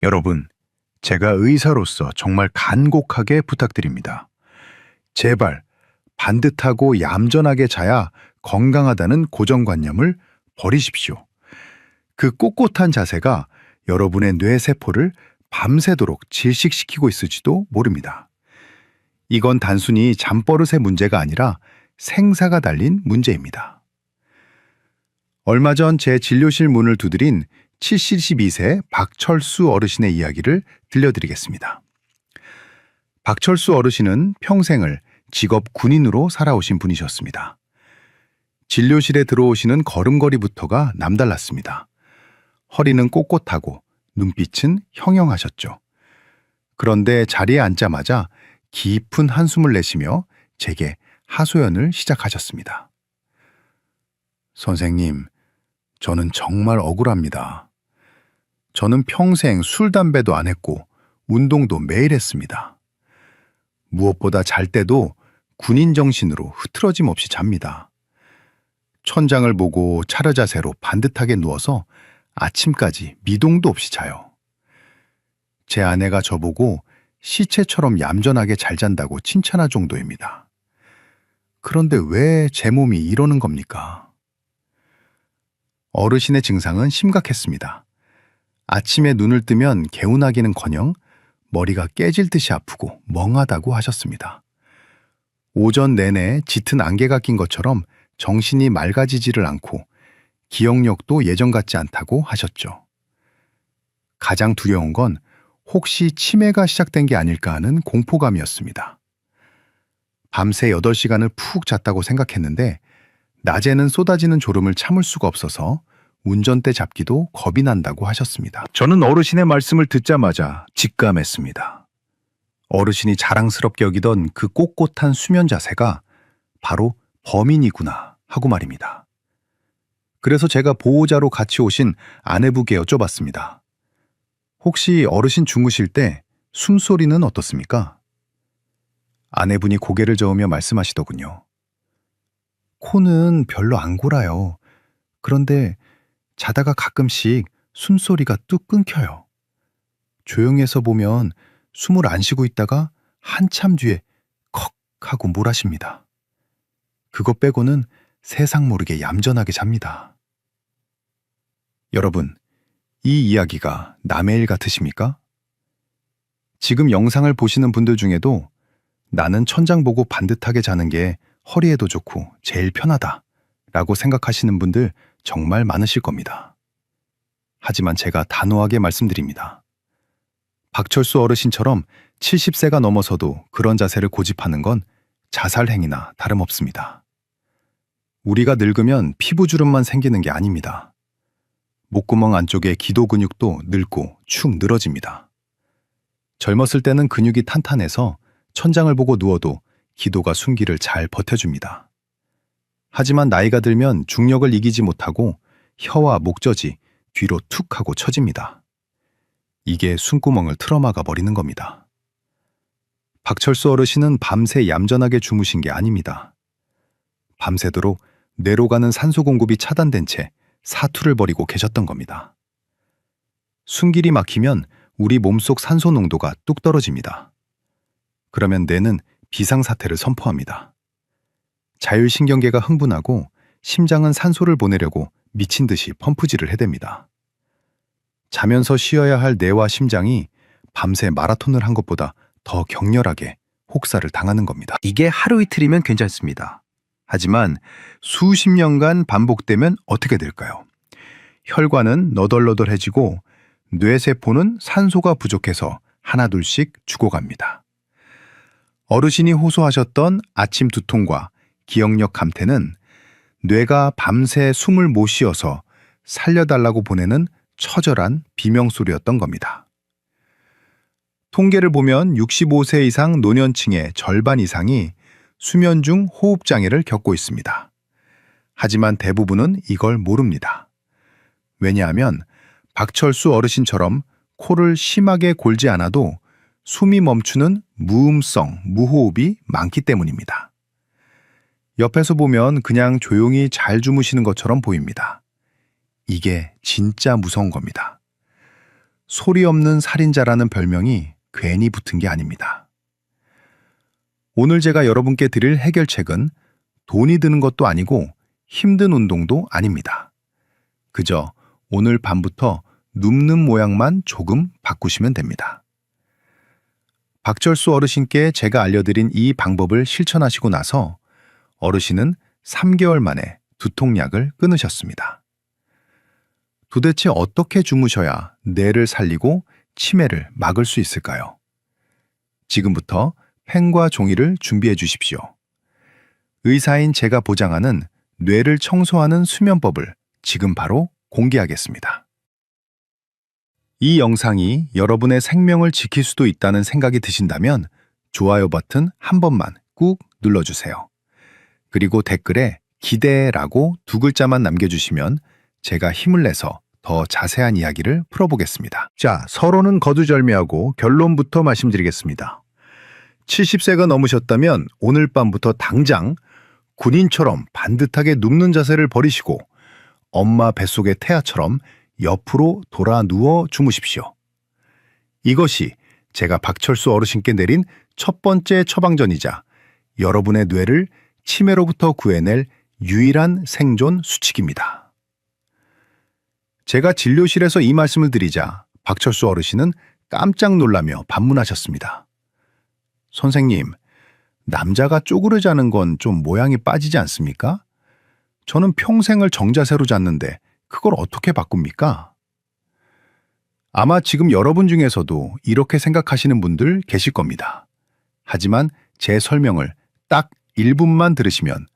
여러분, 제가 의사로서 정말 간곡하게 부탁드립니다. 제발 반듯하고 얌전하게 자야 건강하다는 고정관념을 버리십시오. 그 꼿꼿한 자세가 여러분의 뇌세포를 밤새도록 질식시키고 있을지도 모릅니다. 이건 단순히 잠버릇의 문제가 아니라 생사가 달린 문제입니다. 얼마 전 제 진료실 문을 두드린 72세 박철수 어르신의 이야기를 들려드리겠습니다. 박철수 어르신은 평생을 직업 군인으로 살아오신 분이셨습니다. 진료실에 들어오시는 걸음걸이부터가 남달랐습니다. 허리는 꼿꼿하고 눈빛은 형형하셨죠. 그런데 자리에 앉자마자 깊은 한숨을 내쉬며 제게 하소연을 시작하셨습니다. 선생님, 저는 정말 억울합니다. 저는 평생 술, 담배도 안 했고 운동도 매일 했습니다. 무엇보다 잘 때도 군인 정신으로 흐트러짐 없이 잡니다. 천장을 보고 차려 자세로 반듯하게 누워서 아침까지 미동도 없이 자요. 제 아내가 저보고 시체처럼 얌전하게 잘 잔다고 칭찬할 정도입니다. 그런데 왜 제 몸이 이러는 겁니까? 어르신의 증상은 심각했습니다. 아침에 눈을 뜨면 개운하기는커녕 머리가 깨질 듯이 아프고 멍하다고 하셨습니다. 오전 내내 짙은 안개가 낀 것처럼 정신이 맑아지지를 않고 기억력도 예전 같지 않다고 하셨죠. 가장 두려운 건 혹시 치매가 시작된 게 아닐까 하는 공포감이었습니다. 밤새 8시간을 푹 잤다고 생각했는데 낮에는 쏟아지는 졸음을 참을 수가 없어서 운전대 잡기도 겁이 난다고 하셨습니다. 저는 어르신의 말씀을 듣자마자 직감했습니다. 어르신이 자랑스럽게 여기던 그 꼿꼿한 수면 자세가 바로 범인이구나 하고 말입니다. 그래서 제가 보호자로 같이 오신 아내분께 여쭤봤습니다. 혹시 어르신 주무실 때 숨소리는 어떻습니까? 아내분이 고개를 저으며 말씀하시더군요. 코는 별로 안 골아요. 그런데 자다가 가끔씩 숨소리가 뚝 끊겨요. 조용히 해서 보면 숨을 안 쉬고 있다가 한참 뒤에 컥 하고 몰아쉽니다. 그것 빼고는 세상 모르게 얌전하게 잡니다. 여러분, 이 이야기가 남의 일 같으십니까? 지금 영상을 보시는 분들 중에도 나는 천장 보고 반듯하게 자는 게 허리에도 좋고 제일 편하다 라고 생각하시는 분들 정말 많으실 겁니다. 하지만 제가 단호하게 말씀드립니다. 박철수 어르신처럼 70세가 넘어서도 그런 자세를 고집하는 건 자살행위나 다름없습니다. 우리가 늙으면 피부주름만 생기는 게 아닙니다. 목구멍 안쪽의 기도 근육도 늙고 축 늘어집니다. 젊었을 때는 근육이 탄탄해서 천장을 보고 누워도 기도가 숨기를 잘 버텨줍니다. 하지만 나이가 들면 중력을 이기지 못하고 혀와 목젖이 뒤로 툭 하고 처집니다. 이게 숨구멍을 틀어막아 버리는 겁니다. 박철수 어르신은 밤새 얌전하게 주무신 게 아닙니다. 밤새도록 뇌로 가는 산소 공급이 차단된 채 사투를 벌이고 계셨던 겁니다. 숨길이 막히면 우리 몸속 산소 농도가 뚝 떨어집니다. 그러면 뇌는 비상사태를 선포합니다. 자율신경계가 흥분하고 심장은 산소를 보내려고 미친 듯이 펌프질을 해댑니다. 자면서 쉬어야 할 뇌와 심장이 밤새 마라톤을 한 것보다 더 격렬하게 혹사를 당하는 겁니다. 이게 하루 이틀이면 괜찮습니다. 하지만 수십 년간 반복되면 어떻게 될까요? 혈관은 너덜너덜해지고 뇌세포는 산소가 부족해서 하나둘씩 죽어갑니다. 어르신이 호소하셨던 아침 두통과 기억력 감퇴는 뇌가 밤새 숨을 못 쉬어서 살려달라고 보내는 처절한 비명소리였던 겁니다. 통계를 보면 65세 이상 노년층의 절반 이상이 수면 중 호흡장애를 겪고 있습니다. 하지만 대부분은 이걸 모릅니다. 왜냐하면 박철수 어르신처럼 코를 심하게 골지 않아도 숨이 멈추는 무음성, 무호흡이 많기 때문입니다. 옆에서 보면 그냥 조용히 잘 주무시는 것처럼 보입니다. 이게 진짜 무서운 겁니다. 소리 없는 살인자라는 별명이 괜히 붙은 게 아닙니다. 오늘 제가 여러분께 드릴 해결책은 돈이 드는 것도 아니고 힘든 운동도 아닙니다. 그저 오늘 밤부터 눕는 모양만 조금 바꾸시면 됩니다. 박철수 어르신께 제가 알려드린 이 방법을 실천하시고 나서 어르신은 3개월 만에 두통약을 끊으셨습니다. 도대체 어떻게 주무셔야 뇌를 살리고 치매를 막을 수 있을까요? 지금부터 펜과 종이를 준비해 주십시오. 의사인 제가 보장하는 뇌를 청소하는 수면법을 지금 바로 공개하겠습니다. 이 영상이 여러분의 생명을 지킬 수도 있다는 생각이 드신다면 좋아요 버튼 한 번만 꾹 눌러주세요. 그리고 댓글에 기대라고 2글자만 남겨주시면 제가 힘을 내서 더 자세한 이야기를 풀어보겠습니다. 자, 서로는 거두절미하고 결론부터 말씀드리겠습니다. 70세가 넘으셨다면 오늘 밤부터 당장 군인처럼 반듯하게 눕는 자세를 버리시고 엄마 뱃속의 태아처럼 옆으로 돌아 누워 주무십시오. 이것이 제가 박철수 어르신께 내린 첫 번째 처방전이자 여러분의 뇌를 치매로부터 구해낼 유일한 생존 수칙입니다. 제가 진료실에서 이 말씀을 드리자 박철수 어르신은 깜짝 놀라며 반문하셨습니다. 선생님, 남자가 쪼그려 자는 건 좀 모양이 빠지지 않습니까? 저는 평생을 정자세로 잤는데 그걸 어떻게 바꿉니까? 아마 지금 여러분 중에서도 이렇게 생각하시는 분들 계실 겁니다. 하지만 제 설명을 딱 1분만 들으시면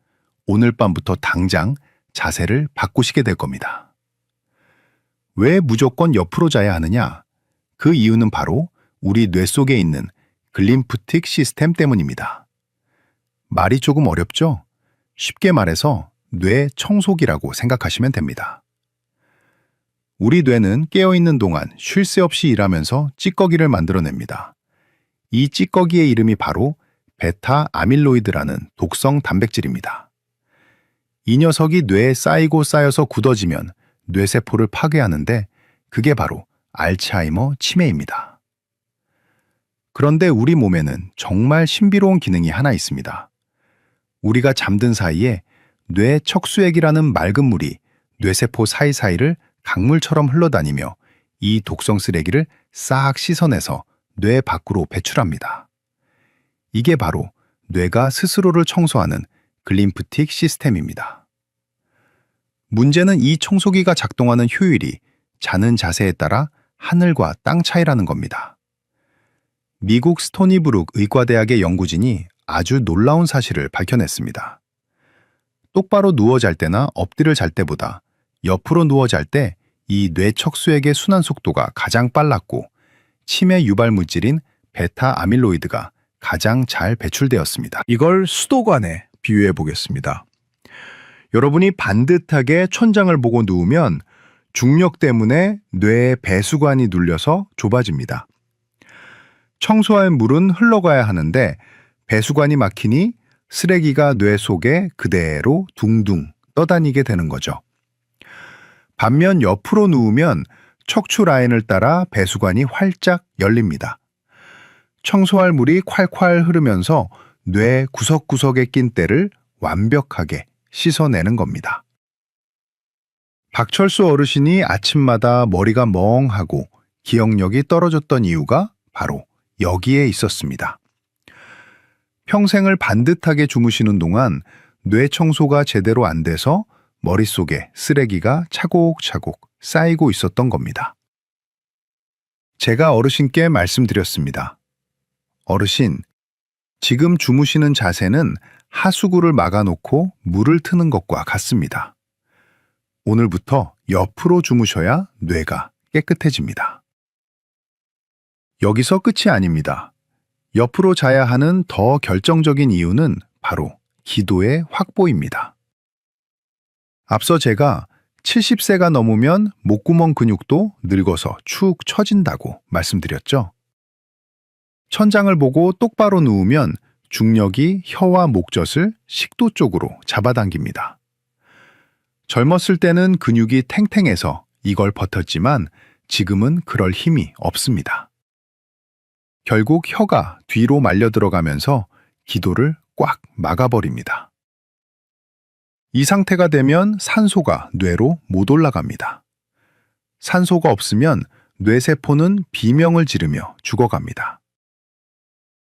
오늘 밤부터 당장 자세를 바꾸시게 될 겁니다. 왜 무조건 옆으로 자야 하느냐? 그 이유는 바로 우리 뇌 속에 있는 글림프틱 시스템 때문입니다. 말이 조금 어렵죠? 쉽게 말해서 뇌 청소기라고 생각하시면 됩니다. 우리 뇌는 깨어있는 동안 쉴 새 없이 일하면서 찌꺼기를 만들어냅니다. 이 찌꺼기의 이름이 바로 베타 아밀로이드라는 독성 단백질입니다. 이 녀석이 뇌에 쌓이고 쌓여서 굳어지면 뇌세포를 파괴하는데 그게 바로 알츠하이머 치매입니다. 그런데 우리 몸에는 정말 신비로운 기능이 하나 있습니다. 우리가 잠든 사이에 뇌 척수액이라는 맑은 물이 뇌세포 사이사이를 강물처럼 흘러다니며 이 독성 쓰레기를 싹 씻어내서 뇌 밖으로 배출합니다. 이게 바로 뇌가 스스로를 청소하는 글림프틱 시스템입니다. 문제는 이 청소기가 작동하는 효율이 자는 자세에 따라 하늘과 땅 차이라는 겁니다. 미국 스토니브룩 의과대학의 연구진이 아주 놀라운 사실을 밝혀냈습니다. 똑바로 누워 잘 때나 엎드려 잘 때보다 옆으로 누워 잘 때 이 뇌척수액의 순환 속도가 가장 빨랐고 치매 유발 물질인 베타 아밀로이드가 가장 잘 배출되었습니다. 이걸 수도관에 비유해 보겠습니다. 여러분이 반듯하게 천장을 보고 누우면 중력 때문에 뇌의 배수관이 눌려서 좁아집니다. 청소할 물은 흘러가야 하는데 배수관이 막히니 쓰레기가 뇌 속에 그대로 둥둥 떠다니게 되는 거죠. 반면 옆으로 누우면 척추 라인을 따라 배수관이 활짝 열립니다. 청소할 물이 콸콸 흐르면서 뇌 구석구석에 낀 때를 완벽하게 씻어내는 겁니다. 박철수 어르신이 아침마다 머리가 멍하고 기억력이 떨어졌던 이유가 바로 여기에 있었습니다. 평생을 반듯하게 주무시는 동안 뇌 청소가 제대로 안 돼서 머릿속에 쓰레기가 차곡차곡 쌓이고 있었던 겁니다. 제가 어르신께 말씀드렸습니다. 어르신, 지금 주무시는 자세는 하수구를 막아놓고 물을 트는 것과 같습니다. 오늘부터 옆으로 주무셔야 뇌가 깨끗해집니다. 여기서 끝이 아닙니다. 옆으로 자야 하는 더 결정적인 이유는 바로 기도의 확보입니다. 앞서 제가 70세가 넘으면 목구멍 근육도 늙어서 축 처진다고 말씀드렸죠. 천장을 보고 똑바로 누우면 중력이 혀와 목젖을 식도 쪽으로 잡아당깁니다. 젊었을 때는 근육이 탱탱해서 이걸 버텼지만 지금은 그럴 힘이 없습니다. 결국 혀가 뒤로 말려 들어가면서 기도를 꽉 막아버립니다. 이 상태가 되면 산소가 뇌로 못 올라갑니다. 산소가 없으면 뇌세포는 비명을 지르며 죽어갑니다.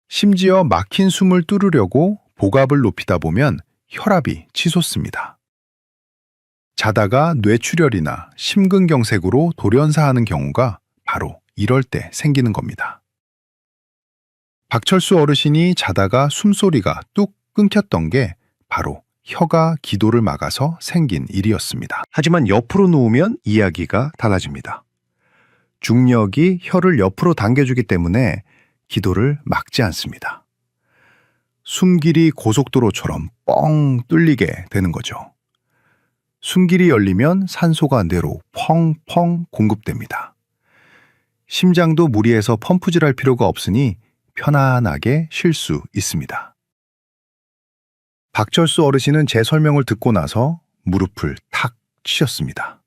심지어 막힌 숨을 뚫으려고 복압을 높이다 보면 혈압이 치솟습니다. 자다가 뇌출혈이나 심근경색으로 돌연사하는 경우가 바로 이럴 때 생기는 겁니다. 박철수 어르신이 자다가 숨소리가 뚝 끊겼던 게 바로 혀가 기도를 막아서 생긴 일이었습니다. 하지만 옆으로 누우면 이야기가 달라집니다. 중력이 혀를 옆으로 당겨주기 때문에 기도를 막지 않습니다. 숨길이 고속도로처럼 뻥 뚫리게 되는 거죠. 숨길이 열리면 산소가 뇌로 펑펑 공급됩니다. 심장도 무리해서 펌프질할 필요가 없으니 편안하게 쉴 수 있습니다. 박철수 어르신은 제 설명을 듣고 나서 무릎을 탁 치셨습니다.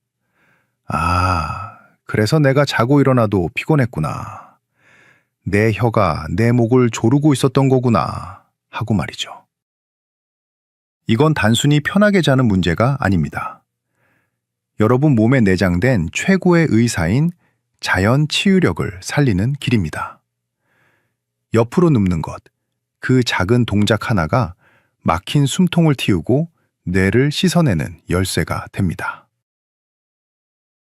아, 그래서 내가 자고 일어나도 피곤했구나. 내 혀가 내 목을 조르고 있었던 거구나 하고 말이죠. 이건 단순히 편하게 자는 문제가 아닙니다. 여러분 몸에 내장된 최고의 의사인 자연 치유력을 살리는 길입니다. 옆으로 눕는 것, 그 작은 동작 하나가 막힌 숨통을 틔우고 뇌를 씻어내는 열쇠가 됩니다.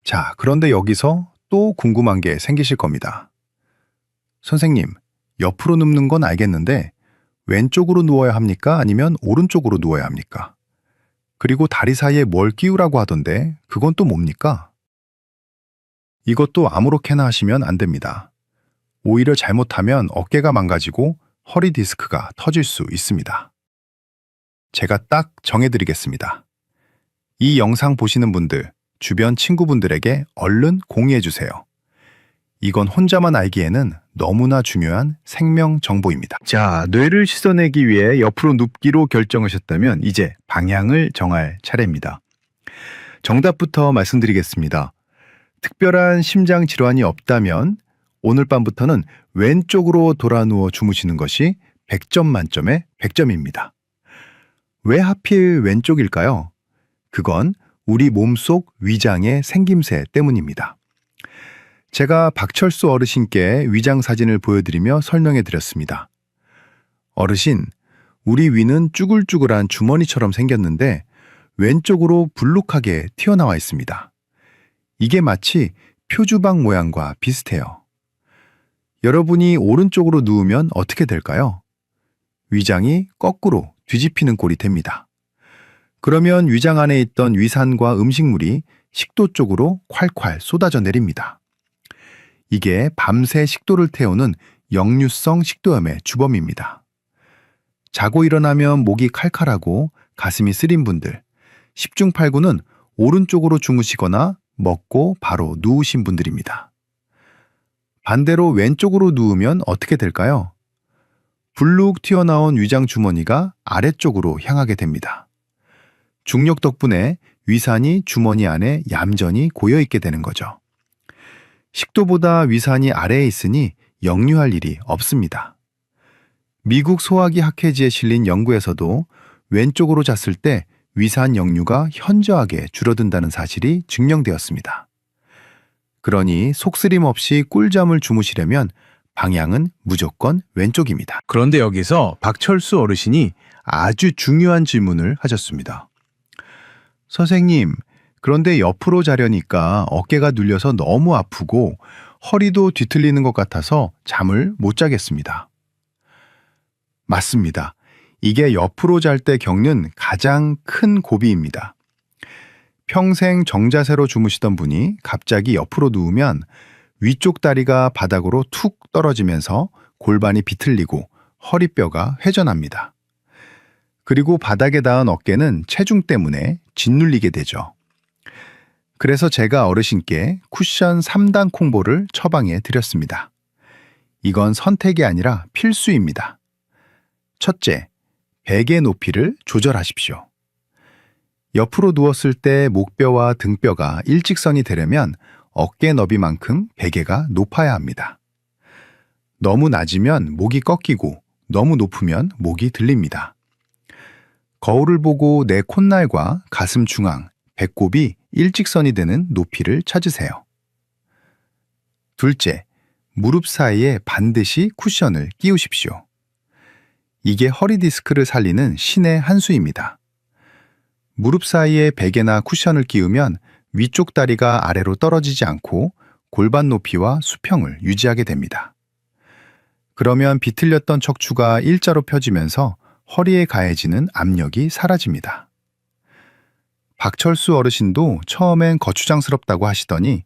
자, 그런데 여기서 또 궁금한 게 생기실 겁니다. 선생님, 옆으로 눕는 건 알겠는데 왼쪽으로 누워야 합니까? 아니면 오른쪽으로 누워야 합니까? 그리고 다리 사이에 뭘 끼우라고 하던데 그건 또 뭡니까? 이것도 아무렇게나 하시면 안 됩니다. 오히려 잘못하면 어깨가 망가지고 허리 디스크가 터질 수 있습니다. 제가 딱 정해드리겠습니다. 이 영상 보시는 분들, 주변 친구분들에게 얼른 공유해주세요. 이건 혼자만 알기에는 너무나 중요한 생명 정보입니다. 자, 뇌를 씻어내기 위해 옆으로 눕기로 결정하셨다면 이제 방향을 정할 차례입니다. 정답부터 말씀드리겠습니다. 특별한 심장 질환이 없다면 오늘 밤부터는 왼쪽으로 돌아 누워 주무시는 것이 100점 만점에 100점입니다. 왜 하필 왼쪽일까요? 그건 우리 몸속 위장의 생김새 때문입니다. 제가 박철수 어르신께 위장 사진을 보여드리며 설명해 드렸습니다. 어르신, 우리 위는 쭈글쭈글한 주머니처럼 생겼는데 왼쪽으로 불룩하게 튀어나와 있습니다. 이게 마치 표주방 모양과 비슷해요. 여러분이 오른쪽으로 누우면 어떻게 될까요? 위장이 거꾸로 뒤집히는 꼴이 됩니다. 그러면 위장 안에 있던 위산과 음식물이 식도 쪽으로 콸콸 쏟아져 내립니다. 이게 밤새 식도를 태우는 역류성 식도염의 주범입니다. 자고 일어나면 목이 칼칼하고 가슴이 쓰린 분들, 10중 8구는 오른쪽으로 주무시거나 먹고 바로 누우신 분들입니다. 반대로 왼쪽으로 누우면 어떻게 될까요? 불룩 튀어나온 위장 주머니가 아래쪽으로 향하게 됩니다. 중력 덕분에 위산이 주머니 안에 얌전히 고여있게 되는 거죠. 식도보다 위산이 아래에 있으니 역류할 일이 없습니다. 미국 소화기 학회지에 실린 연구에서도 왼쪽으로 잤을 때 위산 역류가 현저하게 줄어든다는 사실이 증명되었습니다. 그러니 속쓰림 없이 꿀잠을 주무시려면 방향은 무조건 왼쪽입니다. 그런데 여기서 박철수 어르신이 아주 중요한 질문을 하셨습니다. 선생님, 그런데 옆으로 자려니까 어깨가 눌려서 너무 아프고 허리도 뒤틀리는 것 같아서 잠을 못 자겠습니다. 맞습니다. 이게 옆으로 잘 때 겪는 가장 큰 고비입니다. 평생 정자세로 주무시던 분이 갑자기 옆으로 누우면 위쪽 다리가 바닥으로 툭 떨어지면서 골반이 비틀리고 허리뼈가 회전합니다. 그리고 바닥에 닿은 어깨는 체중 때문에 짓눌리게 되죠. 그래서 제가 어르신께 쿠션 3단 콤보를 처방해 드렸습니다. 이건 선택이 아니라 필수입니다. 첫째, 베개 높이를 조절하십시오. 옆으로 누웠을 때 목뼈와 등뼈가 일직선이 되려면 어깨 너비만큼 베개가 높아야 합니다. 너무 낮으면 목이 꺾이고 너무 높으면 목이 들립니다. 거울을 보고 내 콧날과 가슴 중앙, 배꼽이 일직선이 되는 높이를 찾으세요. 둘째, 무릎 사이에 반드시 쿠션을 끼우십시오. 이게 허리 디스크를 살리는 신의 한 수입니다. 무릎 사이에 베개나 쿠션을 끼우면 위쪽 다리가 아래로 떨어지지 않고 골반 높이와 수평을 유지하게 됩니다. 그러면 비틀렸던 척추가 일자로 펴지면서 허리에 가해지는 압력이 사라집니다. 박철수 어르신도 처음엔 거추장스럽다고 하시더니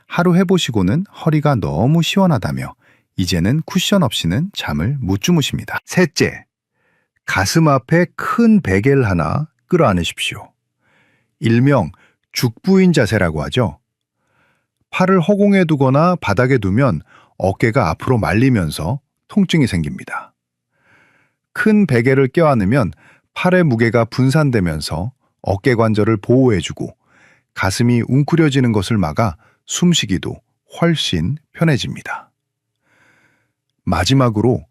하루 해보시고는 허리가 너무 시원하다며 이제는 쿠션 없이는 잠을 못 주무십니다. 셋째, 가슴 앞에 큰 베개를 하나 끌어안으십시오. 일명 죽부인 자세라고 하죠. 팔을 허공에 두거나 바닥에 두면 어깨가 앞으로 말리면서 통증이 생깁니다. 큰 베개를 껴안으면 팔의 무게가 분산되면서 어깨 관절을 보호해주고 가슴이 웅크려지는 것을 막아 숨쉬기도 훨씬 편해집니다. 마지막으로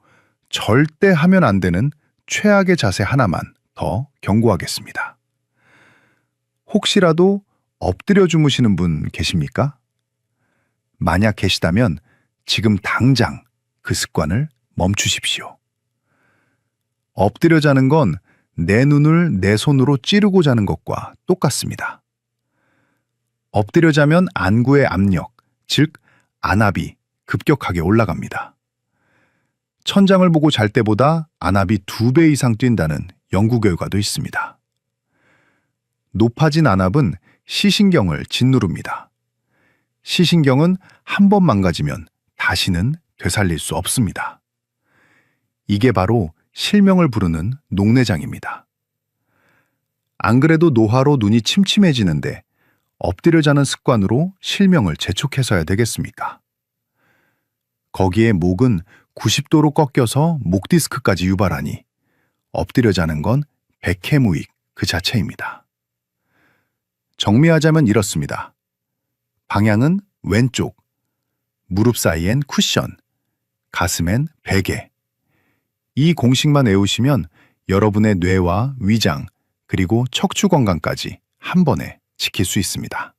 절대 하면 안 되는 최악의 자세 하나만 더 경고하겠습니다. 혹시라도 엎드려 주무시는 분 계십니까? 만약 계시다면 지금 당장 그 습관을 멈추십시오. 엎드려 자는 건 내 눈을 내 손으로 찌르고 자는 것과 똑같습니다. 엎드려 자면 안구의 압력, 즉 안압이 급격하게 올라갑니다. 천장을 보고 잘 때보다 안압이 2배 이상 뛴다는 연구 결과도 있습니다. 높아진 안압은 시신경을 짓누릅니다. 시신경은 한 번 망가지면 다시는 되살릴 수 없습니다. 이게 바로 실명을 부르는 녹내장입니다. 안 그래도 노화로 눈이 침침해지는데 엎드려 자는 습관으로 실명을 재촉해서야 되겠습니까? 거기에 목은 90도로 꺾여서 목 디스크까지 유발하니 엎드려 자는 건 백해무익 그 자체입니다. 정리하자면 이렇습니다. 방향은 왼쪽, 무릎 사이엔 쿠션, 가슴엔 베개. 이 공식만 외우시면 여러분의 뇌와 위장, 그리고 척추 건강까지 한 번에 지킬 수 있습니다.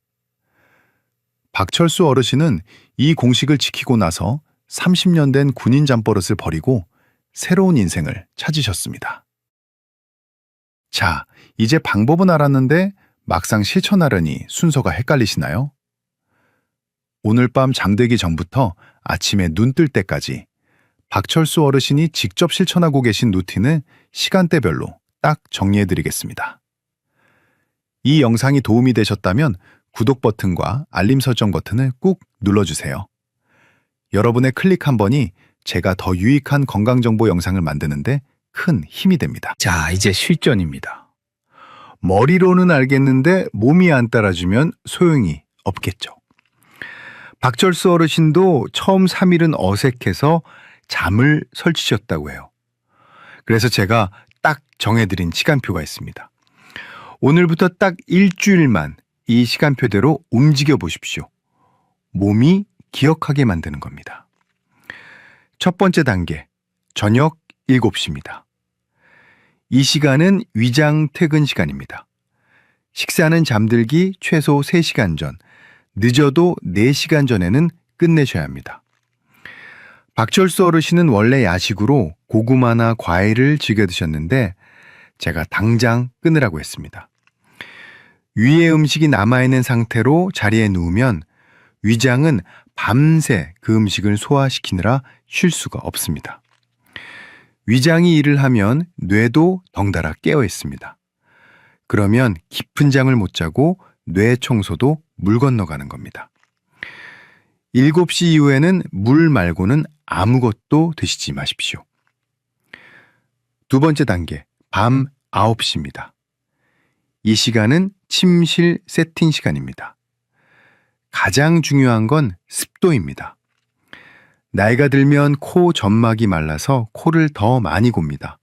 박철수 어르신은 이 공식을 지키고 나서 30년 된 군인 잠버릇을 버리고 새로운 인생을 찾으셨습니다. 자, 이제 방법은 알았는데 막상 실천하려니 순서가 헷갈리시나요? 오늘 밤 잠들기 전부터 아침에 눈 뜰 때까지 박철수 어르신이 직접 실천하고 계신 루틴을 시간대별로 딱 정리해드리겠습니다. 이 영상이 도움이 되셨다면 구독 버튼과 알림 설정 버튼을 꾹 눌러주세요. 여러분의 클릭 한 번이 제가 더 유익한 건강정보 영상을 만드는데 큰 힘이 됩니다. 자, 이제 실전입니다. 머리로는 알겠는데 몸이 안 따라주면 소용이 없겠죠. 박철수 어르신도 처음 3일은 어색해서 잠을 설치셨다고 해요. 그래서 제가 딱 정해드린 시간표가 있습니다. 오늘부터 딱 일주일만 이 시간표대로 움직여 보십시오. 몸이 기억하게 만드는 겁니다. 첫 번째 단계, 저녁 7시입니다. 이 시간은 위장 퇴근 시간입니다. 식사는 잠들기 최소 3시간 전, 늦어도 4시간 전에는 끝내셔야 합니다. 박철수 어르신은 원래 야식으로 고구마나 과일을 즐겨 드셨는데 제가 당장 끊으라고 했습니다. 위의 음식이 남아있는 상태로 자리에 누우면 위장은 밤새 그 음식을 소화시키느라 쉴 수가 없습니다. 위장이 일을 하면 뇌도 덩달아 깨어 있습니다. 그러면 깊은 잠을 못 자고 뇌 청소도 물 건너가는 겁니다. 7시 이후에는 물 말고는 아무것도 드시지 마십시오. 두 번째 단계, 밤 9시입니다. 이 시간은 침실 세팅 시간입니다. 가장 중요한 건 습도입니다. 나이가 들면 코 점막이 말라서 코를 더 많이 곱니다.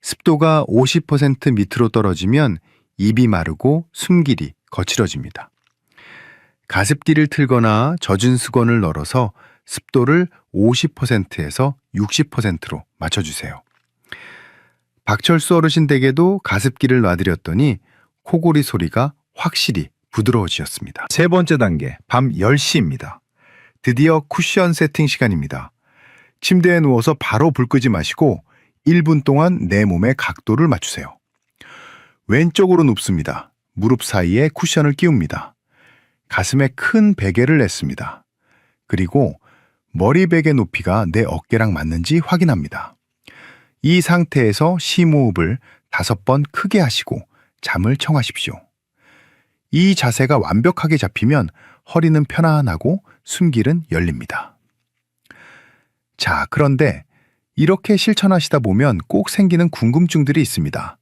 습도가 50% 밑으로 떨어지면 입이 마르고 숨길이 거칠어집니다. 가습기를 틀거나 젖은 수건을 널어서 습도를 50%에서 60%로 맞춰주세요. 박철수 어르신 댁에도 가습기를 놔드렸더니 코골이 소리가 확실히 부드러워지었습니다. 세 번째 단계, 밤 10시입니다. 드디어 쿠션 세팅 시간입니다. 침대에 누워서 바로 불 끄지 마시고 1분 동안 내 몸의 각도를 맞추세요. 왼쪽으로 눕습니다. 무릎 사이에 쿠션을 끼웁니다. 가슴에 큰 베개를 냈습니다. 그리고 머리 베개 높이가 내 어깨랑 맞는지 확인합니다. 이 상태에서 심호흡을 5번 크게 하시고 잠을 청하십시오. 이 자세가 완벽하게 잡히면 허리는 편안하고 숨길은 열립니다. 자, 그런데 이렇게 실천하시다 보면 꼭 생기는 궁금증들이 있습니다.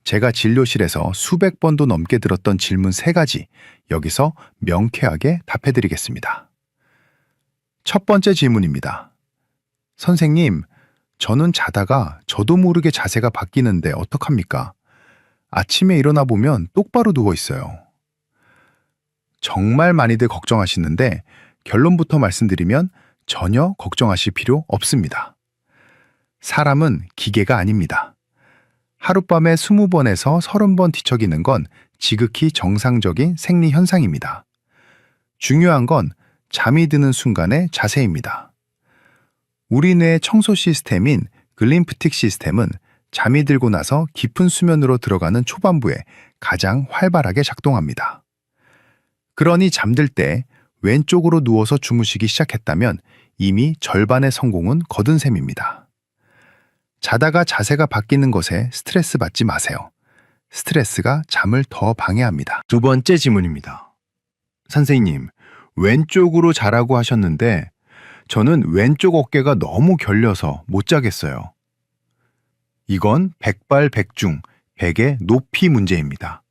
제가 진료실에서 수백 번도 넘게 들었던 질문 3가지, 여기서 명쾌하게 답해드리겠습니다. 첫 번째 질문입니다. 선생님, 저는 자다가 저도 모르게 자세가 바뀌는데 어떡합니까? 아침에 일어나 보면 똑바로 누워 있어요. 정말 많이들 걱정하시는데 결론부터 말씀드리면 전혀 걱정하실 필요 없습니다. 사람은 기계가 아닙니다. 하룻밤에 20번에서 30번 뒤척이는 건 지극히 정상적인 생리 현상입니다. 중요한 건 잠이 드는 순간의 자세입니다. 우리 뇌의 청소 시스템인 글림프틱 시스템은 잠이 들고 나서 깊은 수면으로 들어가는 초반부에 가장 활발하게 작동합니다. 그러니 잠들 때 왼쪽으로 누워서 주무시기 시작했다면 이미 절반의 성공은 거둔 셈입니다. 자다가 자세가 바뀌는 것에 스트레스 받지 마세요. 스트레스가 잠을 더 방해합니다. 두 번째 질문입니다. 선생님, 왼쪽으로 자라고 하셨는데 저는 왼쪽 어깨가 너무 결려서 못 자겠어요. 이건 백발백중, 백의 높이 문제입니다.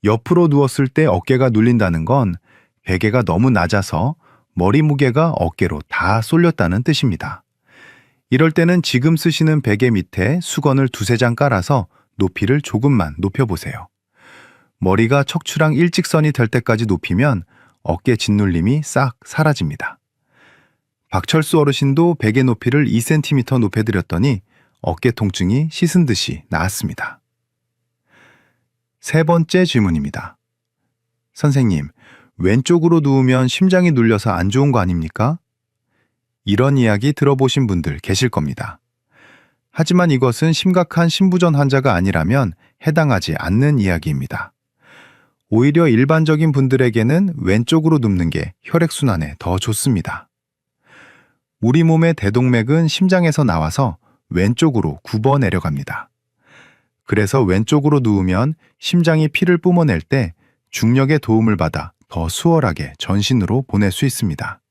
옆으로 누웠을 때 어깨가 눌린다는 건 베개가 너무 낮아서 머리 무게가 어깨로 다 쏠렸다는 뜻입니다. 이럴 때는 지금 쓰시는 베개 밑에 수건을 2-3장 깔아서 높이를 조금만 높여보세요. 머리가 척추랑 일직선이 될 때까지 높이면 어깨 짓눌림이 싹 사라집니다. 박철수 어르신도 베개 높이를 2cm 높여드렸더니 어깨 통증이 씻은 듯이 나았습니다. 세 번째 질문입니다. 선생님, 왼쪽으로 누우면 심장이 눌려서 안 좋은 거 아닙니까? 이런 이야기 들어보신 분들 계실 겁니다. 하지만 이것은 심각한 심부전 환자가 아니라면 해당하지 않는 이야기입니다. 오히려 일반적인 분들에게는 왼쪽으로 눕는 게 혈액순환에 더 좋습니다. 우리 몸의 대동맥은 심장에서 나와서 왼쪽으로 굽어 내려갑니다. 그래서 왼쪽으로 누우면 심장이 피를 뿜어낼 때 중력의 도움을 받아 더 수월하게 전신으로 보낼 수 있습니다.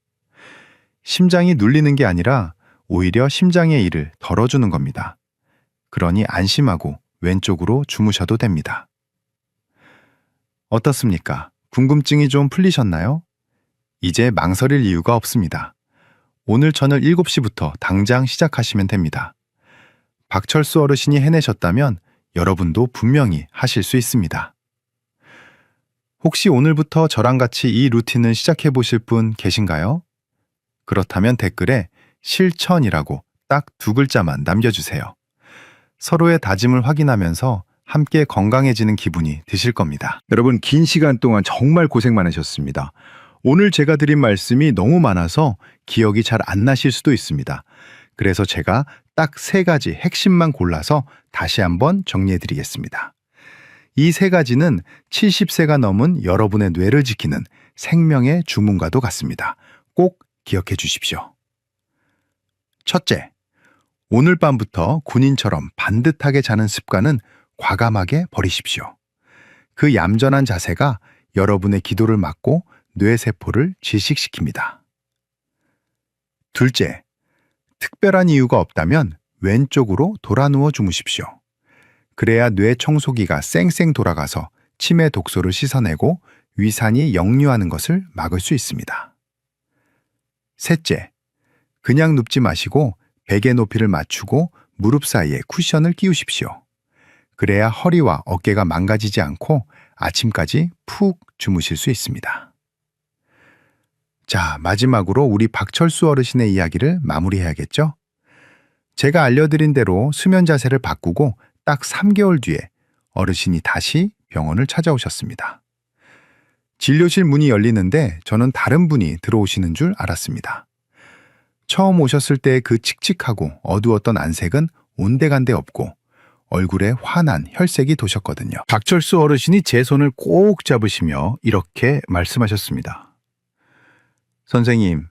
심장이 눌리는 게 아니라 오히려 심장의 일을 덜어주는 겁니다. 그러니 안심하고 왼쪽으로 주무셔도 됩니다. 어떻습니까? 궁금증이 좀 풀리셨나요? 이제 망설일 이유가 없습니다. 오늘 저녁 7시부터 당장 시작하시면 됩니다. 박철수 어르신이 해내셨다면 여러분도 분명히 하실 수 있습니다. 혹시 오늘부터 저랑 같이 이 루틴을 시작해 보실 분 계신가요? 그렇다면 댓글에 실천이라고 딱 2글자만 남겨주세요. 서로의 다짐을 확인하면서 함께 건강해지는 기분이 드실 겁니다. 여러분, 긴 시간 동안 정말 고생 많으셨습니다. 오늘 제가 드린 말씀이 너무 많아서 기억이 잘 안 나실 수도 있습니다. 그래서 제가 딱 3가지 핵심만 골라서 다시 한번 정리해 드리겠습니다. 이 3가지는 70세가 넘은 여러분의 뇌를 지키는 생명의 주문과도 같습니다. 꼭 기억해 주십시오. 첫째, 오늘 밤부터 군인처럼 반듯하게 자는 습관은 과감하게 버리십시오. 그 얌전한 자세가 여러분의 기도를 막고 뇌세포를 질식시킵니다. 둘째, 특별한 이유가 없다면 왼쪽으로 돌아 누워 주무십시오. 그래야 뇌 청소기가 쌩쌩 돌아가서 치매 독소를 씻어내고 위산이 역류하는 것을 막을 수 있습니다. 셋째, 그냥 눕지 마시고 베개 높이를 맞추고 무릎 사이에 쿠션을 끼우십시오. 그래야 허리와 어깨가 망가지지 않고 아침까지 푹 주무실 수 있습니다. 자, 마지막으로 우리 박철수 어르신의 이야기를 마무리해야겠죠? 제가 알려드린 대로 수면 자세를 바꾸고 딱 3개월 뒤에 어르신이 다시 병원을 찾아오셨습니다. 진료실 문이 열리는데 저는 다른 분이 들어오시는 줄 알았습니다. 처음 오셨을 때 그 칙칙하고 어두웠던 안색은 온데간데 없고 얼굴에 환한 혈색이 도셨거든요. 박철수 어르신이 제 손을 꼭 잡으시며 이렇게 말씀하셨습니다. 선생님,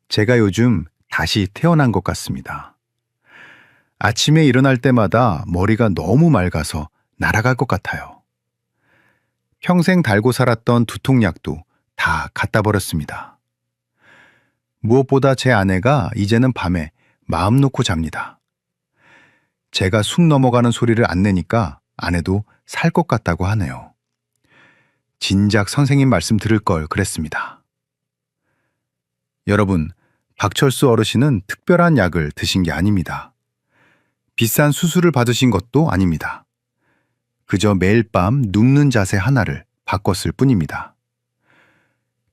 제가 요즘 다시 태어난 것 같습니다. 아침에 일어날 때마다 머리가 너무 맑아서 날아갈 것 같아요. 평생 달고 살았던 두통약도 다 갖다 버렸습니다. 무엇보다 제 아내가 이제는 밤에 마음 놓고 잡니다. 제가 쑥 넘어가는 소리를 안 내니까 아내도 살 것 같다고 하네요. 진작 선생님 말씀 들을 걸 그랬습니다. 여러분, 박철수 어르신은 특별한 약을 드신 게 아닙니다. 비싼 수술을 받으신 것도 아닙니다. 그저 매일 밤 눕는 자세 하나를 바꿨을 뿐입니다.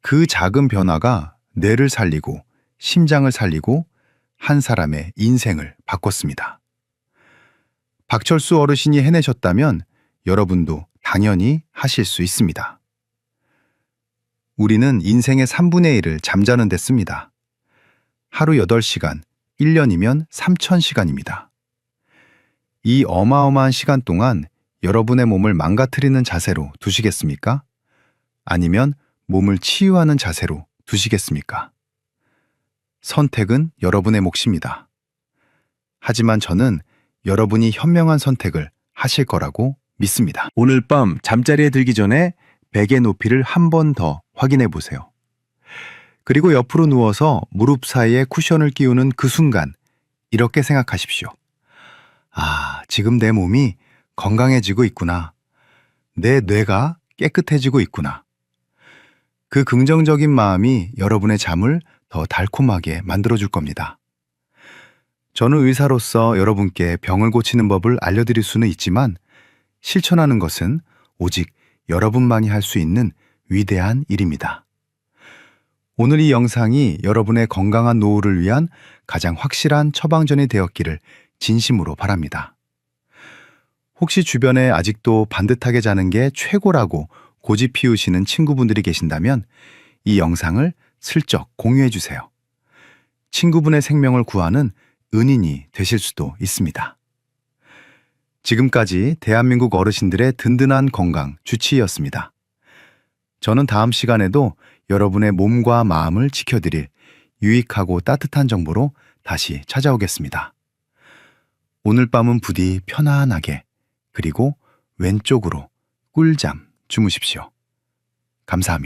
그 작은 변화가 뇌를 살리고 심장을 살리고 한 사람의 인생을 바꿨습니다. 박철수 어르신이 해내셨다면 여러분도 당연히 하실 수 있습니다. 우리는 인생의 3분의 1을 잠자는 데 씁니다. 하루 8시간, 1년이면 3,000시간입니다. 이 어마어마한 시간 동안 여러분의 몸을 망가뜨리는 자세로 두시겠습니까? 아니면 몸을 치유하는 자세로 두시겠습니까? 선택은 여러분의 몫입니다. 하지만 저는 여러분이 현명한 선택을 하실 거라고 믿습니다. 오늘 밤 잠자리에 들기 전에 베개 높이를 한 번 더 확인해 보세요. 그리고 옆으로 누워서 무릎 사이에 쿠션을 끼우는 그 순간 이렇게 생각하십시오. 아, 지금 내 몸이 건강해지고 있구나. 내 뇌가 깨끗해지고 있구나. 그 긍정적인 마음이 여러분의 잠을 더 달콤하게 만들어줄 겁니다. 저는 의사로서 여러분께 병을 고치는 법을 알려드릴 수는 있지만 실천하는 것은 오직 여러분만이 할 수 있는 위대한 일입니다. 오늘 이 영상이 여러분의 건강한 노후를 위한 가장 확실한 처방전이 되었기를 진심으로 바랍니다. 혹시 주변에 아직도 반듯하게 자는 게 최고라고 고집 피우시는 친구분들이 계신다면 이 영상을 슬쩍 공유해 주세요. 친구분의 생명을 구하는 은인이 되실 수도 있습니다. 지금까지 대한민국 어르신들의 든든한 건강 주치의였습니다. 저는 다음 시간에도 여러분의 몸과 마음을 지켜드릴 유익하고 따뜻한 정보로 다시 찾아오겠습니다. 오늘 밤은 부디 편안하게 그리고 왼쪽으로 꿀잠 주무십시오. 감사합니다.